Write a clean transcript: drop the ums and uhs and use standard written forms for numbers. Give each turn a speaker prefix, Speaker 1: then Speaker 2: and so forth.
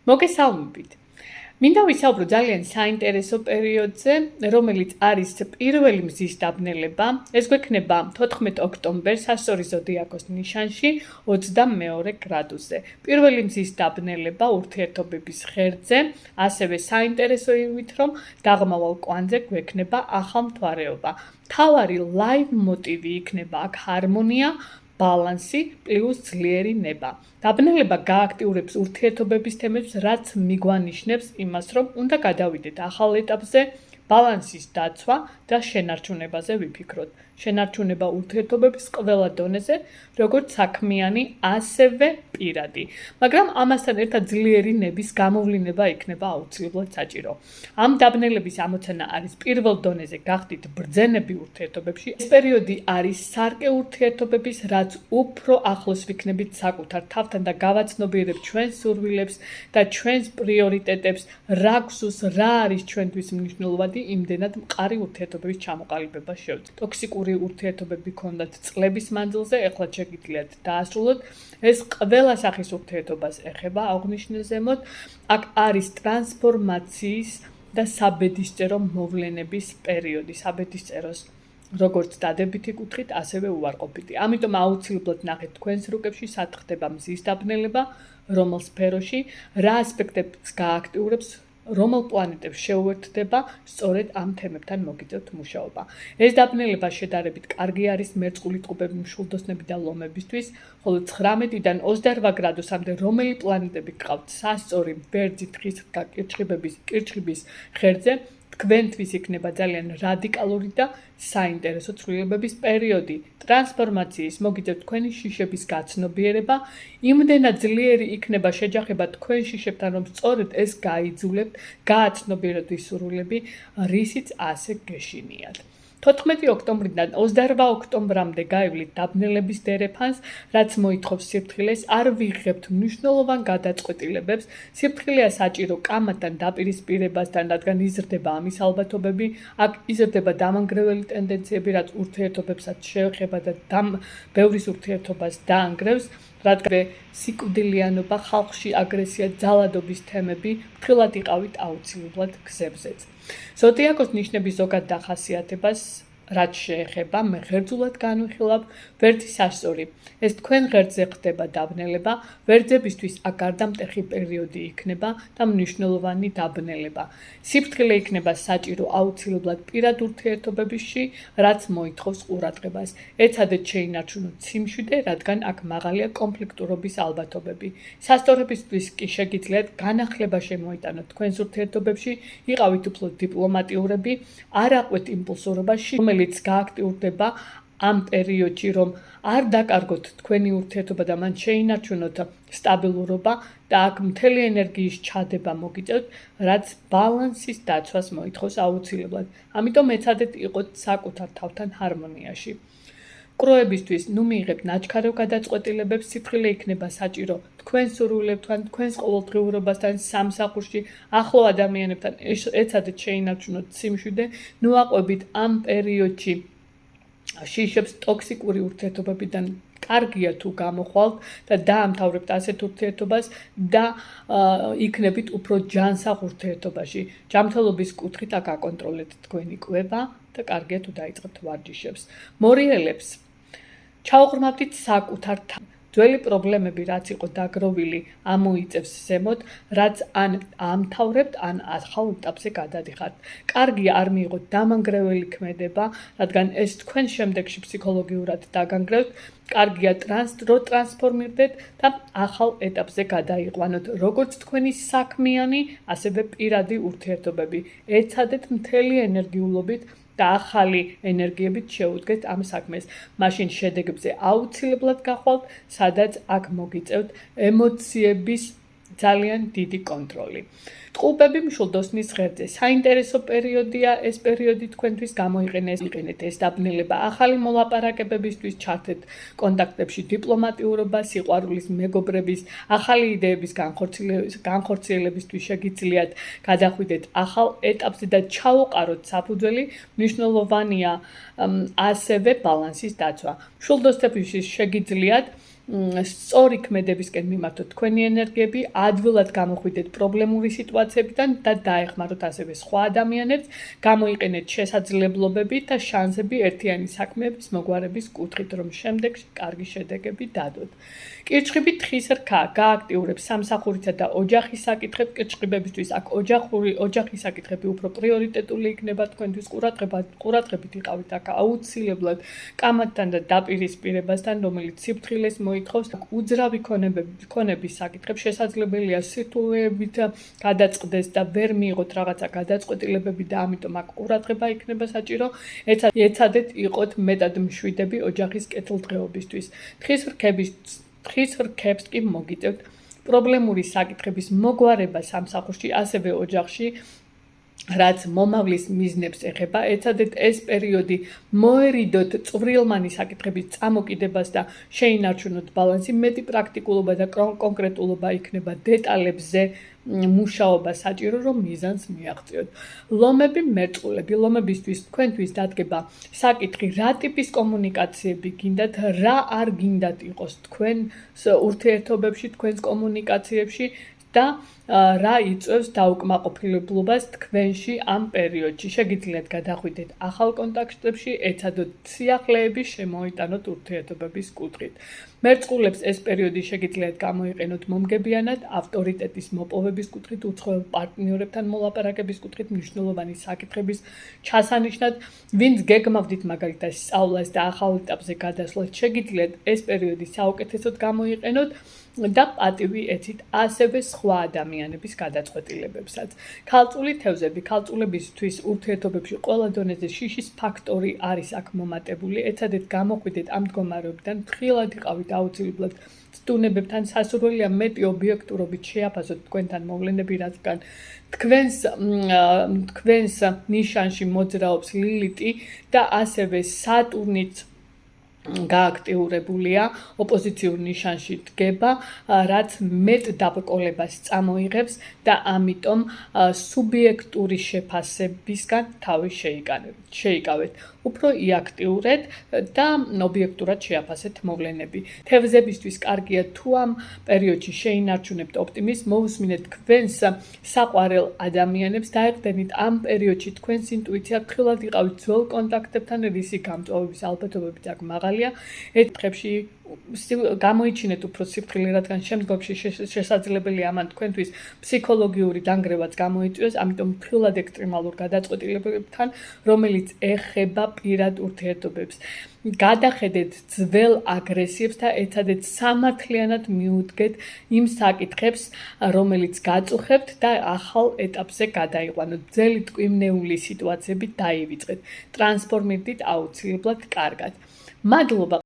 Speaker 1: მოგესალმებით. მინდა ვისაუბრო ძალიან საინტერესო პერიოდზე, რომელიც არის პირველი მზის დაბნელება. ეს გვექნება 14 ოქტომბერს ასორი ზოდიაქოს ნიშანში 22 გრადუსზე. პირველი მზის დაბნელება ურთიერთობების ღერძზე, ასევე საინტერესო იმით, რომ დაღმავალ კვანძზე გვექნება ახალმთვარეობა. მთავარი ლაივ მოტივი იქნება აქ ჰარმონია, ბალანსი პლუს ძლიერი ნება. დაბნელება გააქტიურებს ურთიერთობების თემებს, რაც მიგვანიშნებს იმას, რომ უნდა გადავიდეთ ახალ ეტაპზე, ბალანსის დაცვა და შენარჩუნებაზე ვიფიქროთ. შენარჩუნება ურთიერთობების ყველა დონეზე, როგორც საქმიანი, ასევე პირადი. მაგრამ ამასთან ერთად ძლიერი ნების გამოვლინება იქნება აუცილებლად საჭირო. ამ დაბნელების ამოცანა არის პირველ დონეზე გახდით ბრძენები ურთიერთობებში. ეს პერიოდი არის სარკე ურთიერთობების, რაც უფრო ახლოს ვიქნებით საკუთარ თავთან და გავაცნობიერებთ ჩვენს სურვილებს და ჩვენს პრიორიტეტებს, რა გვსურს, რა არის ჩვენთვის მნიშვნელოვანი, იმდენად მყარი ურთიერთობების ჩამოყალიბება შევძლებთ. ტოქსიკური ურთიერთობები გქონდათ წლების მანძილზე, ეხლა შეგიძლიათ დაასრულოთ. ეს ყველა სახის ურთიერთობას ეხება აღნიშნულ ზემოთ. აქ არის ტრანსფორმაციის და საბედისწერო მოვლენების პერიოდი. საბედისწეროს როგორც დადებითი კუთხით, ასევე უარყოფითი. ამიტომ აუცილებლად ნახეთ თქვენს რუკებში, სად ხდება მზის დაბნელება, რომელ სფეროში, რა ასპექტებს გააქტიურებს, რომელ პლანეტებს შეუერთდება, სწორედ ამ თემებთან მოგიწევთ მუშაობა. ეს დაბნელება შედარებით კარგი არის მერწყული ტყუპები, მშვილდოსნები და ლომებისთვის, ხოლო 19-დან 28 გრადუსამდე რომელი პლანეტები გყავთ სასწორი ბერძი თხის კირჩხიბის ღერძზე, თქვენთვის იქნება ძალიან რადიკალური და საინტერესო ცვლილებების პერიოდი. ტრანსფორმაციის მოგიწევთ თქვენი შიშების გაცნობიერება, იმდენად ძლიერი იქნება შეჯახება თქვენ შიშებთან, რომ სწორედ ეს გაიძულებთ, გააცნობიეროთ ის სურვილები, რისიც ასე გეშინიათ. 14 ოქტომბრიდან 28 ოქტომბრამდე გაივლით დაბნელების დერეფანს, რაც მოითხოვს სიფრთხილეს, არ ვიღებთ მნიშვნელოვან გადაწყვეტილებებს. სიფრთხილეა საჭირო კამათთან დაპირისპირებასთან, რადგან იზრდება ამის ალბათობები, აქ იზრდება დამანგრეველი ტენდენციები, რაც ურთიერთობებსაც შეეხება და ბევრის ურთიერთობას დაანგრევს, რადგან სიკვდილიანობა, ხალხში აგრესია, ძალადობის თემები ფრთხილად იყავით აუცილებლად გზებზეც. ზოდიაქოს ნიშნების ზოგად დახასიათებას, რაც შეეხება, მე ღერძულად განვიხილავ ვერძი სასწორი. ეს თქვენ ღერძზე ხდება დაბნელება, ვერძებისთვის აქ გარდამტეხი პერიოდი იქნება და მნიშვნელოვანი დაბნელება. სიფრთხილე იქნება საჭირო აუცილებლად პირად ურთიერთობებში, რაც მოითხოვს ყურადღებას. ეცადეთ შეინარჩუნოთ სიმშვიდე, რადგან აქ მაღალია კონფლიქტურობის ალბათობები. სასწორებისთვის კი შეგიძლიათ განახლება შემოიტანოთ თქვენს ურთიერთობებში, იყავით უფრო დიპლომატიურები, არ აყვეთ იმპულსურობაში, რომელიც გააქტიურდება ამ პერიოდში, რომ არ დაკარგოთ თქვენი ურთიერთობა და მან შეინარჩუნოთ სტაბილურობა და აქ მთელი ენერგიის ჩადება მოგიწევთ, რაც ბალანსის დაცვას მოითხოვს აუცილებლად. ამიტომ ეცადეთ იყოთ საკუთარ თავთან ჰარმონიაში. კროებისთვის, მიიღებთ ნაჩქარო გადაწყვეტილებებს, სიფრთხილე იქნება საჭირო თქვენ სურვილებთან, თქვენს ყოველდღიურობასთან, სამსახურში, ახლო ადამიანებთან, ეცადეთ შეინარჩუნოთ სიმშვიდე, აყვებით ამ პერიოდში შიშებს ტოქსიკური ურთიერთობებიდან. კარგია თუ გამოხვალთ და დაამთავრებთ ასეთ ურთიერთობას და იქნებით უფრო ჯანსაღ ურთიერთობაში. ჯანმრთელობის კუთხით აქ აკონტროლეთ თქვენი კვება და კარგია თუ დაიწყებთ ვარჯიშებს. მორიელებს ჩაუღრმავდით საკუთარ თავს. ძველი პრობლემები, რაც იყო დაგროვილი, ამოიწევს ზემოთ, რაც ან ამთავრებთ, ან ახალ ეტაპზე გადადიხართ. კარგია არ მიიღოთ დამანგრეველი ქმედება, რადგან ეს თქვენ შემდეგში ფსიქოლოგიურად დაგანგრევთ. კარგია ტრანსფორმირდეთ და ახალ ეტაპზე გადაიყვანოთ, როგორც თქვენი საქმიანი, ასევე პირადი ურთიერთობები. ეცადეთ მთელი ენერგიულობით და ახალი ენერგიებით შეუდგეთ ამ საქმეს. მაშინ შედეგებზე აუცილებლად გახვალთ, სადაც აქ მოგიწევთ ემოციების ძალიან დიდი კონტროლი. ტყუპები მშვილდოსნის ღერძზე. საინტერესო პერიოდია ეს პერიოდი თქვენთვის, გამოიყენეთ ეს დაბნელება ახალი მოლაპარაკებებისთვის, ჩართეთ კონტაქტებში დიპლომატიურობა, სიყვარულის, მეგობრების, ახალი იდეების განხორციელებისთვის შეგიძლიათ გადახვიდეთ ახალ ეტაპზე და ჩაუყაროთ საფუძველი. მნიშვნელოვანია ასევე ბალანსის დაცვა. მშვილდოსნებში შეგიძლიათ სწორი ქმედებისკენ მიმართოთ თქვენი ენერგიები, ადვილად გამოხვიდეთ პრობლემური სიტუაციებიდან და დაეხმაროთ ასევე სხვა ადამიანებს, გამოიყენეთ შესაძლებლობები და შანსები ერთიანი საქმეების მოგვარების კუთხით, რომ შემდეგში კარგი შედეგები დადოთ. კირჩხიბი თხის რქა გააქტიურებს სამსახურისა და ოჯახის საკითხებს. კირჩხიბებისთვის აქ ოჯახის საკითხები უფრო პრიორიტეტული იქნება თქვენთვის. ყურადღებით იყავით აქ აუცილებლად კამათთან და დაპირისპირებასთან, რომელიც სიფრთხილეს მოითხოვს. უძრავი ქონების საკითხებს შესაძლებელია სირთულეებით გადაწყდეს და ვერ მიიღოთ რაღაცა გადაწყვეტილებები და ამიტომ აქ ყურადღება იქნება საჭირო. ეცადეთ იყოთ მეტად მშვიდები ოჯახის კეთილდღეობისთვის. თხის რქებს კი მოგიწევთ პრობლემური საკითხების მოგვარება სამსახურში, ასევე ოჯახში, რაც მომავლის მიზნებს ეხება. ეცადეთ ეს პერიოდი მოერიდოთ წვრილმანი საკითხების წამოკიდებას და შეინარჩუნოთ ბალანსი. მეტი პრაქტიკულობა და კონკრეტულობა იქნება დეტალებზე მუშაობა საჭირო, რომ მიზანს მიაღწიოთ. ლომები მერწყულები. ლომებისთვის თქვენთვის დადგება საკითხი, რა ტიპის კომუნიკაციები გინდათ, რა არ გინდათ იყოს თქვენს ურთიერთობებში, თქვენს კომუნიკაციებში და რა იწვევს დაუკმაყოფილებლობას თქვენში ამ პერიოდში. შეგიძლიათ გადახვიდეთ ახალ კონტაქტებში, ეცადოთ სიახლეების შემოიტანოთ ურთიერთობების კუთხით. მერწყულებს ეს პერიოდი შეგიძლიათ გამოიყენოთ მომგებიანად, ავტორიტეტის მოპოვების კუთხით, უცხოელ პარტნიორებთან მოლაპარაკების კუთხით, მნიშვნელოვანი საკითხების ჩასანიშნად. ვინც გეგმავდით მაგალითად სწავლას და ახალ ეტაპზე გადასვლას, შეგიძლიათ ეს პერიოდი საუკეთესოდ გამოიყენოთ და პატივი ეცით ასევე სხვა ადამიანების გადაწყვეტილებებსაც. ქალწული თევზები. ქალწულებისთვის ურთიერთობებში ყველა დონეზე შიშის ფაქტორი არის აქ მომატებული. ეცადეთ გამოხვიდეთ ამ მდგომარეობიდან, ფრთხილად იყავით აუცილებლად სტუნებებთან, სასურველია მეტი ობიექტურობით შეაფასოთ თქვენთან მოვლენები, რადგან თქვენს ნიშანში მოძრაობს ლილიტი და ასევე სატურნიც გააქტიურებულია, ოპოზიციურ ნიშანში დგება, რაც მეტ დაბრკოლებას წამოიღებს და ამიტომ სუბიექტური შეფასებისგან თავი შეიკავეთ. უფრო იაქტიურეთ და ობიექტურად შეაფასეთ მოვლენები. თევზებისთვის კარგია თუ ამ პერიოდში შეინარჩუნებთ ოპტიმიზმს, მოусმინეთ თქვენს საყვარელ ადამიანებს, დაეყრდენით ამ პერიოდში თქვენს ინტუიციას, ფრთხილად იყავით ძველ კონტაქტებთან, რისი გამწვავების ალბათობებიც აქ მაღალია. ეს დღეებში გამოიჩინეთ უფრო სიფრთხილე, რადგან შემდგომში შესაძლებელია ამან თქვენთვის ფსიქოლოგიური დანგრევაც გამოიწვიოს, ამიტომ ფრთხილად ექსტრემალურ გადაწყვეტილებებთან, რომელიც ეხება პირად ურთიერთობებს. გადახედეთ ძველ აგრესიებს და ეცადეთ სამართლიანად მიუდგეთ იმ საკითხებს, რომელიც გაწუხებთ და ახალ ეტაპზე გადაიყვანოთ. ძელი ტკივნეული სიტუაციები დაივიწყეთ. ტრანსფორმირდით აუცილებლად კარგად. მადლობა.